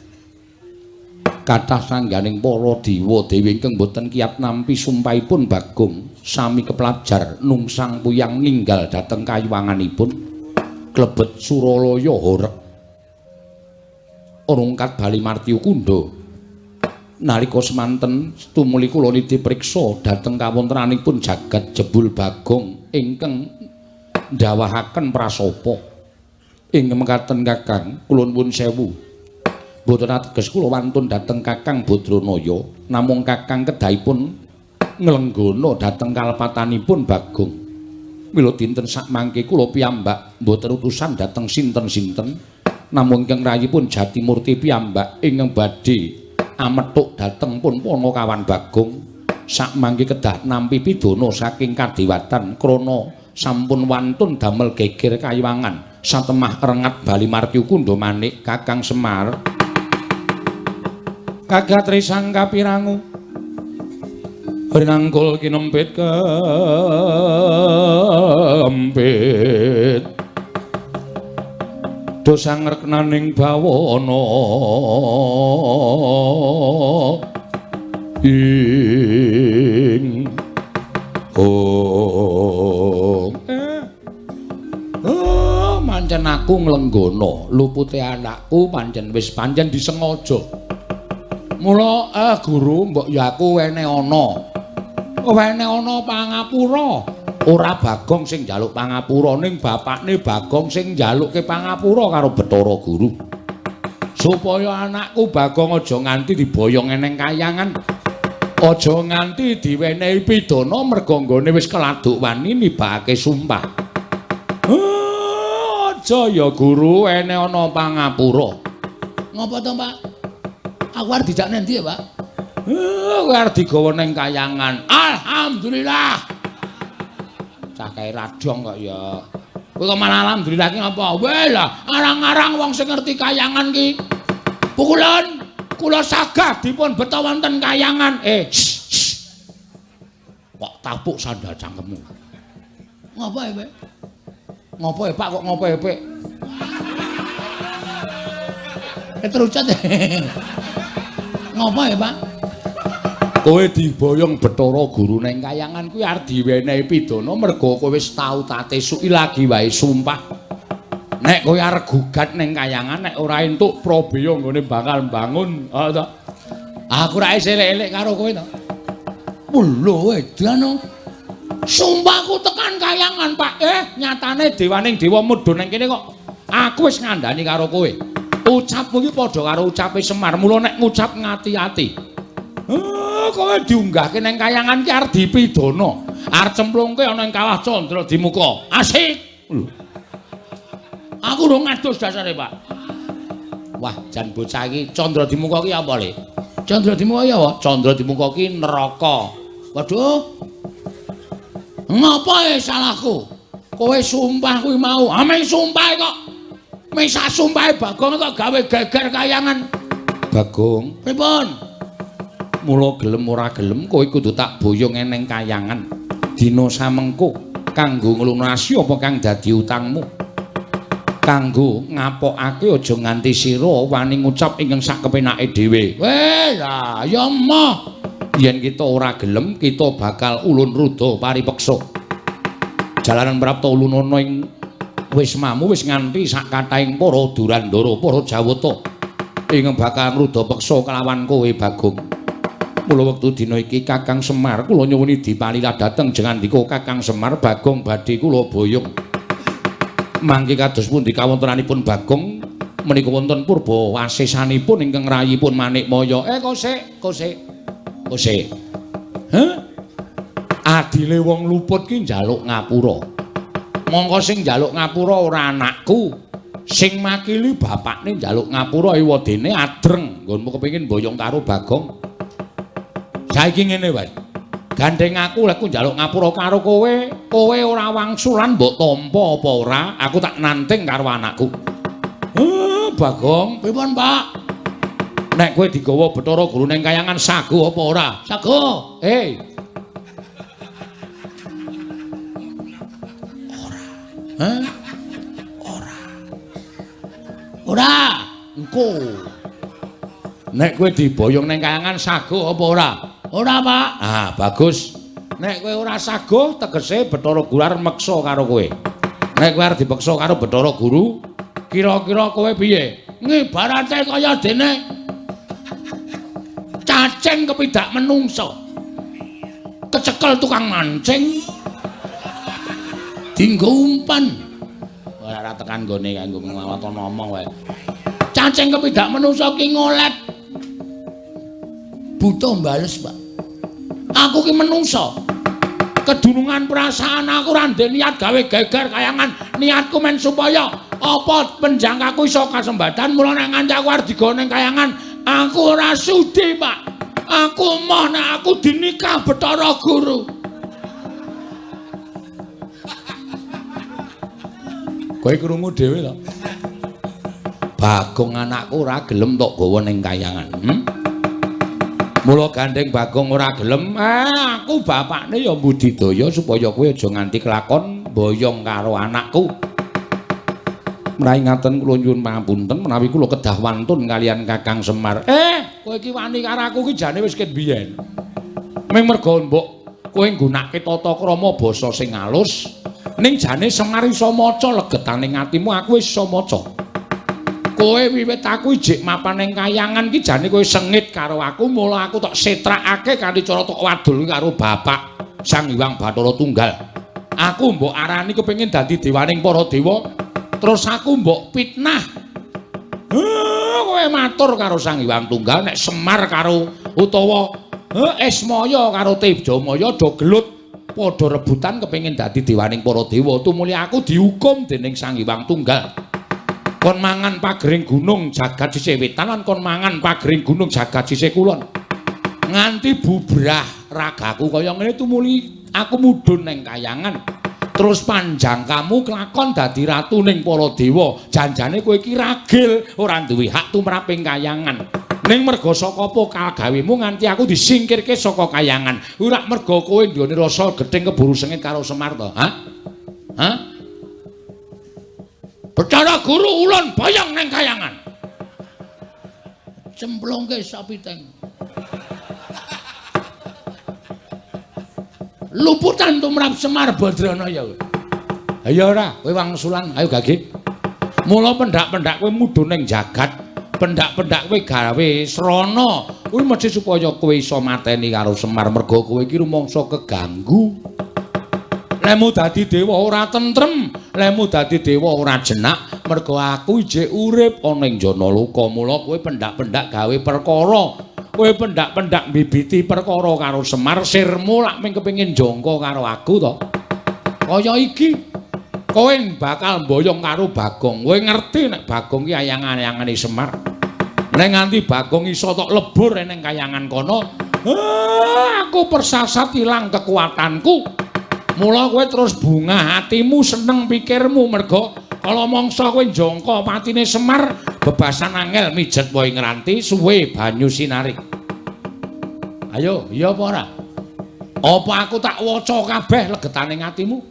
Kathah sangganing para dewa dewi ingkang boten kiyat nampi sumpahipun Bagong sami kepelajar nungsang puyang ninggal dhateng kayuwanganipun klebet Suralaya horeg rungkat bali martiyu kundha. Nalika semanten tumuli kula niti priksa dhateng kawontenanipun jagat jebul Bagong ingkang ndawahaken prasapa. Ing mekaten Kakang kula nuwun sewu. Boten ateges kula wantun dhateng Kakang Badranaya, namung Kakang kedahipun nglenggana dhateng kalepatanipun Bagong. Mila dinten sakmangke kula piyambak boten utusan dhateng sinten-sinten, namung ingkang rayipun Jatimurti piyambak ingkang badhe amethuk dhateng pun Panakawan Bagong sakmangke kedah nampi pidana saking kadewatan krana sampun wantun damel geger kayuwangan satemah rengat bali martiyu kundha manik Kakang Semar. Kagatri sang kapirangu rinangkul kinempit kempit dosang reknaning bawana ing pancen aku nglenggana lupute anakku pancen wis pancen disengaja. Mula guru mbok ya aku wene ana. wene ana pangapura. Ora Bagong sing njaluk pangapura ning bapakne Bagong sing njalukke pangapura karo Bathara Guru. Supaya anakku Bagong aja nganti diboyong eneng kayangan. Aja nganti diwenehi pidana merga nggone wis keladuk wani nibakake sumpah. Aja ya Guru ene ana pangapura. Ngopo to, Pak? Aku arep dijak nang ndi ya, Pak? Kowe arep digawa ning kayangan. Alhamdulillah. Cah kae radong kok ya. Kowe kok malah alhamdulillah ki apa? Weh lah, arang-arang wong sing ngerti kayangan ki. Pukulan kula sagah dipun beto wonten kayangan. Kok tapuk sandal cangkemmu. Ngopo ya, Pak? Ngopo ya, Pak? Kok ngopo ya, Pak? Keterucut. Ngopo ya, Pak? Kowe diboyong Bathara Guru ning kayangan kuwi arep diwenehi pidana merga kowe wis tau tatesuki lagi wae sumpah. Nek kowe arep gugat ning kayangan nek ora entuk Prabeya nggone bakal bangun, ha to. Aku ra elek-elek karo kowe to. Lho, edan. Sumpahku tekan kayangan, Pak. Nyatane dewaning dewa mudhun ning kene kok aku wis ngandani karo kowe. Ucapmu iki padha karo ucape Semar, mula nek ngucap ngati-ati. Kowe diunggahke ning kayangan ki arep dipidana. Arep cemplungke ana ing kawah Candra Dimuka. Asik. Aku ora ngados dasare, Pak. Wah, jan bocah iki Candra Dimuka ki apa, Le? Candra Dimuka ya apa? Candra Dimuka ki neraka. Waduh. Ngapa salahku? Kowe sumpah kuwi mau. Ame sumpah kok. Ming sak sumpahe Bagong kok gawe geger kayangan. Bagong, pripun? Mula gelem ora gelem kowe kudu tak boyong eneng kayangan. Dina samengko kanggo nglunasi apa kang dadi utangmu. Kanggo ngapokake aja nganti sira wani ngucap ingkang sak kepenake dhewe. Weh, lah ya moh. Yen kita ora gelem, kita bakal ulun ruda paripeksa. Jalanan prapta ulun ana ing wismamu wis nganti sak kathahing para durandara, para jawata ingkang bakal ngruda peksa kelawan kowe Bagong. Mula wektu dina iki Kakang Semar kula nyuwuni dipalila dhateng jengandika Kakang Semar Bagong badhe kula boyong. Mangke kados pundi kawontenanipun Bagong menika wonten purba wasesanipun ingkang rayipun Manikmaya. Kosek. Adile wong luput ki njaluk ngapura. Mongko sing njaluk ngapura ora anakku. Sing makili bapakne njaluk ngapura ewadene adreng nggonmu kepengin boyong karo Bagong. Saiki ngene wae. Gandeng aku lek ku njaluk ngapura karo kowe, kowe ora wangsulan mbok tampa apa ora, aku tak nanting karo anakku. Bagong, Pripun, Pak? nek kowe digawa Bathara Guru ning kayangan sago apa ora? Sago. Ora. Engko. Nek kowe diboyong ning kayangan sago apa ora? Ora, Pak. Ah, bagus. Nek kowe ora sago, tegese Bathara Guru arep meksa karo kowe. Nek kowe arep dipeksa karo Bathara Guru, kira-kira kowe piye? Ngibarate kaya dene cacing kepidak menungso. Kecekel tukang mancing. Dinggo umpan. Ora tekan gone kanggo nglawan ngomong wae. Cacing kepidak menungso ki ngolet. Butuh bales, Pak. Aku ki menungso. Kedunungan perasaan aku ra ndek niat gawe geger kayangan. Niatku men supaya apa penjangkaku iso kasembadan mula nek ngancaku arep digawa ning kayangan, aku ora sudi, Pak. Aku moh nek aku dinikah Bathara Guru. Kowe krungu dhewe to. Bagong anakku ora gelem tok gawa ning kayangan. Mula gandeng Bagong ora gelem, aku bapakne ya mbudidaya supaya kowe aja nganti kelakon boyong karo anakku. Menawi ngaten kula nyuwun pangapunten menawi kula kedah wantun kalian Kakang Semar. Kowe iki wani karo aku ki jane wis ket biyen. Ming merga mbok kowe nggunakake tata krama basa sing alus, ning jane Semar iso maca legetaning atimu aku wis iso maca. Kowe wiwit aku ijik mapan ning kayangan ki jane kowe sengit karo aku, mula aku tok setrakake kanthi cara tok wadul karo Bapak Sang Hyang Bathara Tunggal. Aku mbok arani kepengin dadi dewaning para dewa, terus aku mbok fitnah. Kowe matur karo Sang Hyang Tunggal nek Semar karo utawa Esmaya karo Tejamaya do gelut padha rebutan kepengin dadi dewaning para dewa. Tumuli aku dihukum dening Sang Hyang Tunggal. Kon mangan pagering gunung jagat sisih wetan lan kon mangan pagering gunung jagat sisih kulon. Nganti bubrah ragaku kaya ngene tumuli aku mudhun ning kayangan. Terus panjang kamu kelakon dadi ratu ning para dewa. Janjane kowe iki ragil ora duwe hak tumraping kayangan. Ning merga saka apa kagawemu nganti aku disingkirke saka kayangan. Ora merga kowe nduweni rasa gething keburu sengit karo Semar to, ha? Hah? Bicara guru ulun bayang neng kayangan. Cemplungke sapiteng. Luputan tumrap Semar Badranaya. Ayo ora, kowe wangsulan, ayo gage. Mula pendak-pendak kowe mudhun ning jagat, pendak-pendak kowe gawe srana. Kuwi mesti supaya kowe iso mateni karo Semar merga kowe iki rumangsa keganggu. Lemu dadi dewa ora tentrem, lemu dadi dewa ora jenak, merga aku ijik urip ana ing jana luka. Mula kowe pendak-pendak gawe perkara. Kowe pendak-pendak mbibiti perkara karo Semar, sirmu lak ming kepengin jangka karo aku to. Kaya iki, kowe bakal mboyong karo Bagong. Kowe ngerti nek Bagong ki ayang-ayangane Semar. Nek nganti Bagong iso tok lebur ning kayangan kono, aku persasat ilang kekuatanku. Mula kowe terus bungah atimu, seneng pikirmu merga kala mangsa kowe njangka patine Semar, bebasan angel mijet wae ngranti suwe banyu sinarik. Ayo, iya apa ora? Apa aku tak waca kabeh legetaning atimu?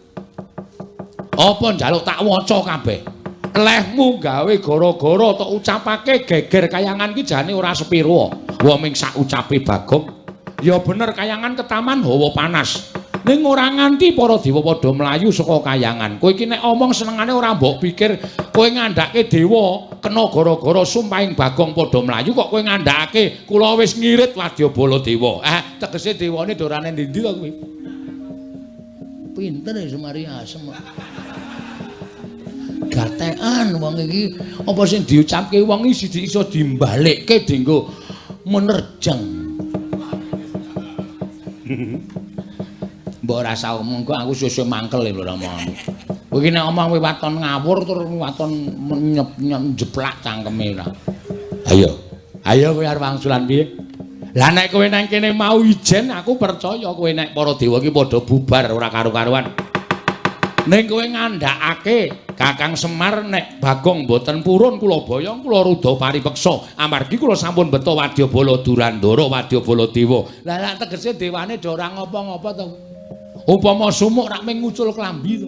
Apa njaluk tak waca kabeh? Lehmu gawe gara-gara tok ucapake geger kayangan ki jane ora sepiro. Wa ming sak ucape Bagong. Ya bener kayangan ketaman hawa panas. Ning ora nganti para dewa padha mlayu saka kayangan. Kowe iki nek omong senengane ora mbok pikir kowe ngandhake dewa kena gara-gara sumpahing Bagong padha mlayu kok kowe ngandhake kula wis ngirit Wadyabala dewa. Tegese dewane dorane ndi to kowe? Pinter ya Semari asem. Gatekan wong iki apa sing diucapke wong iki siji iso dimbalikke dienggo menerjang. Mbok ora usah omong kok aku sesuk mangkel lho omong. Kowe iki nek omong waton ngawur tur waton njeplak cangkeme ora. Ayo kowe arep wangsulan piye? Lah nek kowe nang kene mau ijen aku percaya kowe nek para dewa iki padha bubar ora karo-karuan. Ning kowe ngandhakake Kakang Semar nek Bagong mboten purun kula boyong kula rudha paripeksa amargi kula sampun beto Wadyabala Durandara Wadyabala Dewa. Lah lak tegese dewane do ora ngapa-ngapa to. Upama sumuk rak ming ngucul klambi to.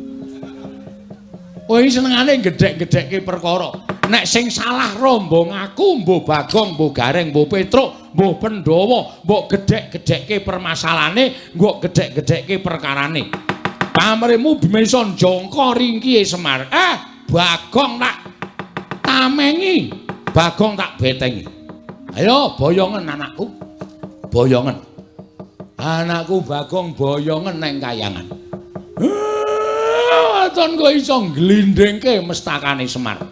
Kowe senengane gedhek-gedhekke perkara. Nek sing salah rombong aku, mbuh Bagong, mbuh Gareng, mbuh Petruk, mbuh Pandhawa, mbok gedhek-gedhekke permasalahane, mbok gedhek-gedhekke perkarane. Pamrihmu bisa njangka ringkihe Semar. Bagong tak tamengi, Bagong tak betengi. Ayo boyongen anakku. Boyongen. Anakku Bagong boyongen neng kayangan. Waton kowe iso glindhengke mestakane Semar.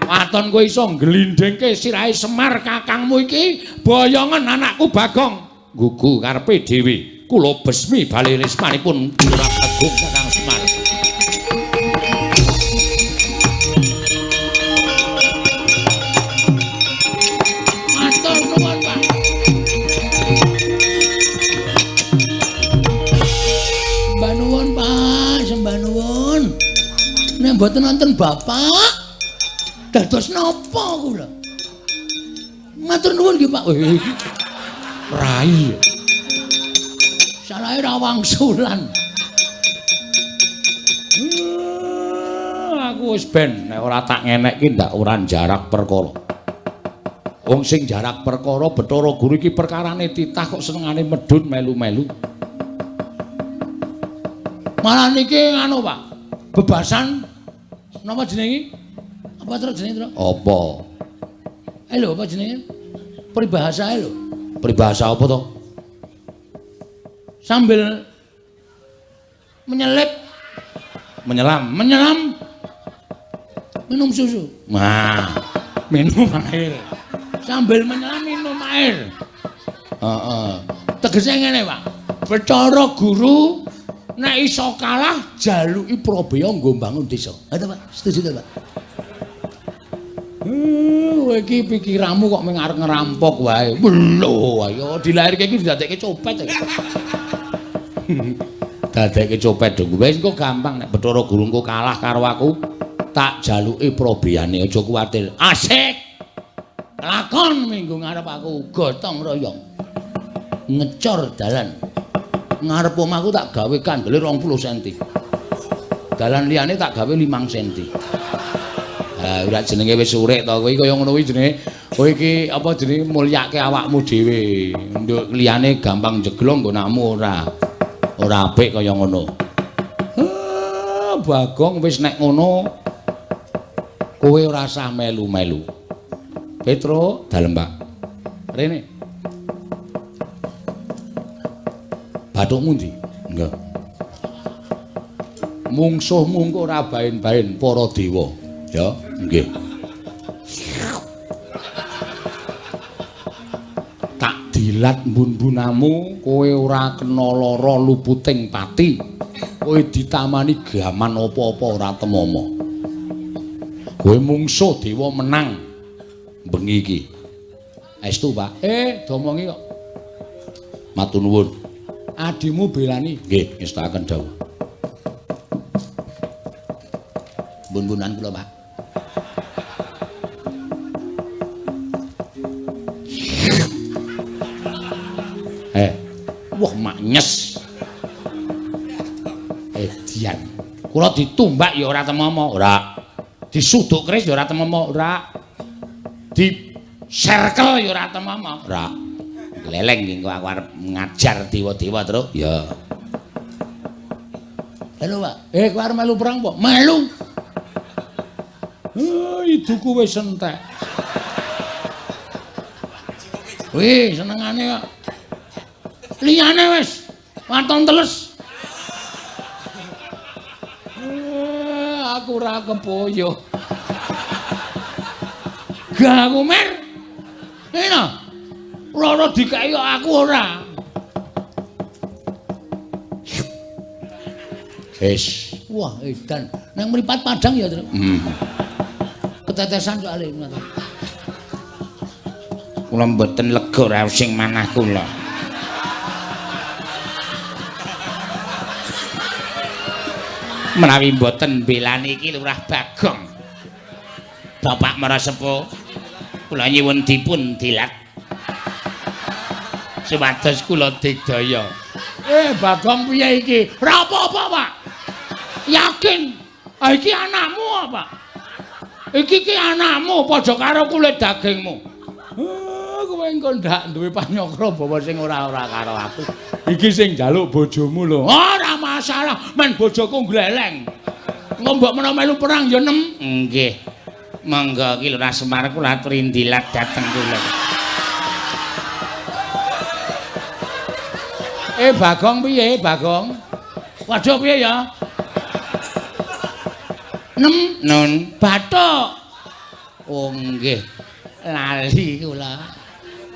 Waton kowe iso glindhengke sirahe Semar kakangmu iki boyongen anakku Bagong. Gugu karepe dhewe. Kula besmi bali resmanipun Durang Agung Kakang Semar. Matur nuwun, Pak. Sembah nuwun, Pak, sembah nuwun. Nek mboten wonten Bapak, dados napa kula? Matur nuwun nggih, Pak. Rai. Salahe ra wangsulan. Aku wis ben nek ora tak ngenekke ndak ora jarak perkara. Wong sing jarak perkara Bathara Guru iki perkarane titah kok senengane medhun melu-melu. Malah niki anu Pak, bebasan napa jenenge? Apa terus jenenge, Tru? Apa? Lho, apa jenenge? Peribahasa lho. Peribahasa apa to? Sambil menyelam minum susu. Nah, Minum air. Sambil menyelam minum air. heeh. Tegese ngene, Pak. Becara guru nek iso kalah jaluki Probaya nggo mbangun desa. Ngoten, Pak. Setuju to, Pak? Kowe iki pikiranmu kok mung arep ngerampok wae. Lho, ayo dilahirke iki didadekke copet. Dadekke copet dong. Wis engko gampang nek Bathara Guru engko kalah karo aku, tak jaluki Probayane aja kuwatir. Asik. Lakon minggu ngarep aku gotong royong. Ngecor dalan. Ngarep omahku tak gawe kandele 20 cm. Dalan liyane tak gawe 5 cm. Ora jenenge wis urek to kowe kaya ngono kuwi jenenge kowe iki apa jenenge mulyake awakmu dhewe. Nduk liyane gampang jeglong nggonakmu ora. Ora apik kaya ngono. Bagong wis nek ngono kowe ora usah melu-melu. Petro, dalem, Pak. Rene. Bathukmu ndi? Enggak. Mungsuhmu engko ora bain-bain para dewa, ya. Nggih. Tak dilat mbun-bunamu, kowe ora kena lara luputing pati. Kowe ditamani gaman apa-apa ora temomo. Kowe mungsuh dewa menang. Bengi iki. Estu, Pak. Domongi kok. Matur nuwun. Adimu belani. Nggih, ngestakaken dawuh. Bun-bunan kula, Pak. Wah, maknyes. Dian. Kula ditumbak ya ora temomo, ora. Disuduk keris ya ora temomo, ora. Di circle ya ora temomo, Ora. Leleng iki aku arep ngajar dewa-dewa terus. Ya. Halo, Pak. Kowe arep melu perang apa? Melu. Iduku wis entek. Wih, senengane kok. Liyane wis waton teles. Aku ora kepoyo. Gak aku mer. Eno. Loro dikai kok aku ora. Wis. Wah, edan. Nang mripat Padang ya, Tru. Ketetesan soalé ngoten. Kula mboten lega ra sing manah kula. Menawi mboten belani iki Lurah Bagong. Bapak Marasepo, kula nyuwun dipun dilat. Supados kula digdaya. Bagong piye iki? Ora apa-apa, Pak. Yakin? Iki anakmu apa? Iki anakmu padha karo kulit dagingmu. Kowe engko ndak duwe panyokro bawa sing ora-ora karo aku. Iki sing njaluk bojomu lho. Ora masalah, men bojoku gleleng. Engko mbok menawa melu perang ya nem. Nggih. Monggo iki Lurah Semar kula aturi ndilat dhateng kula. Bagong piye, Bagong? Waduh piye ya? Nun Bathuk. oh nggih lali kula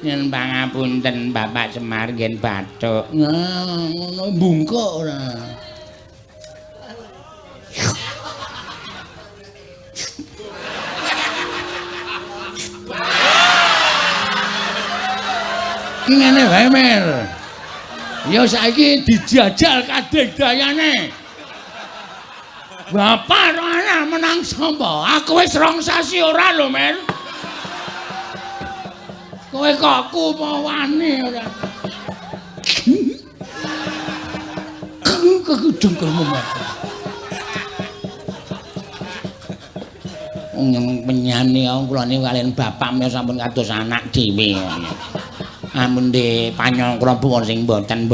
nyuwun pangapunten Bapak Semar nggih bathuk Ngono bungkuk ora. Ngene wae Mer. Ya saiki dijajal kadegdayane. Bapak karo anak menang sapa? Aku wis 2 sasi ora lho, Men. Kowe kok kumo wani ora. Kegedengkelmu, Mas. penyanyi kula niku kaliyan bapak menika sampun kados anak dhewe. Amun de panyongkra buwon sing mboten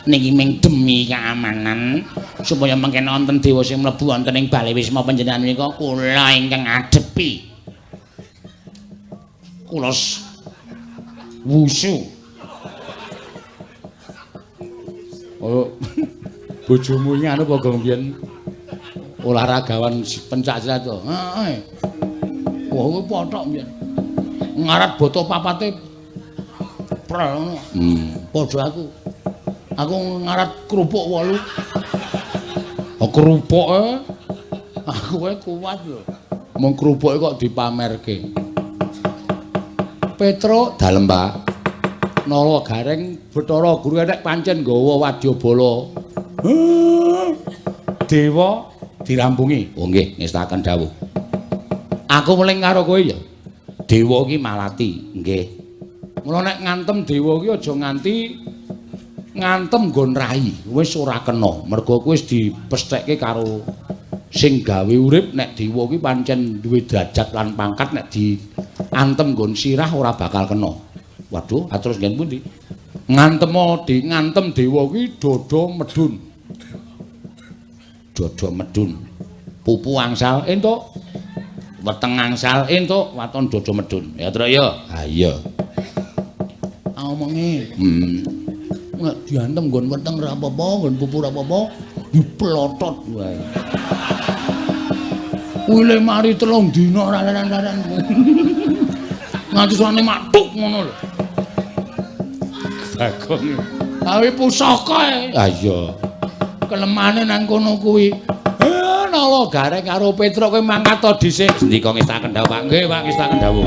niki ming demi keamanan supaya mangke wonten dewa sing mlebu wonten ing bale wisma panjenengan menika kula ingkang ngadepi. Kula wusu. Oh, bojomu iki anu apa mbiyen olahragawan pencak silat to? Heeh. Wah, kuwi pothok mbiyen. Ngarat boto papate prel ngono. Padha aku. Aku ngarat kerupuk 8. Oh, kerupuke. Aku wae kuat lho. Mung kerupuke kok dipamerke. Petro dalem, Pak. Nala Gareng Bathara Guru nek pancen nggawa wadyabala. Dewa dirampungi. Oh nggih, ngestaken dawuh. Aku muling karo kowe ya. Dewa iki malati, nggih. Mula nek ngantem dewa iki aja nganti ngantem nggon rai, wis ora kena. Mergo kowe wis dipesthekke karo sing gawe urip nek dewa iki pancen duwe derajat lan pangkat nek diantem nggon sirah ora bakal kena. Waduh, aturus ngen pundi? Ngantem dewa kuwi dada medun. Dada medun. Pupu angsal entuk. Weteng angsal entuk, waton dada medun. Ya, Tru ya. Ha iya. Omonge. Nek diantem nggon weteng ra apa-apa, nggon pupu ra apa-apa, diplotot wae. Kuwi le mari 3 dina raran-raran. Nganti suwane matuk ngono lho. Bagong. Awe pusaka. Ha iya. Kelemane nang kono kuwi. Nala Gareng karo Petruk kowe mangkat to dhisik. Sendika ngestaken dawuh, Pak. Nggih, Pak, ngestaken dawuh.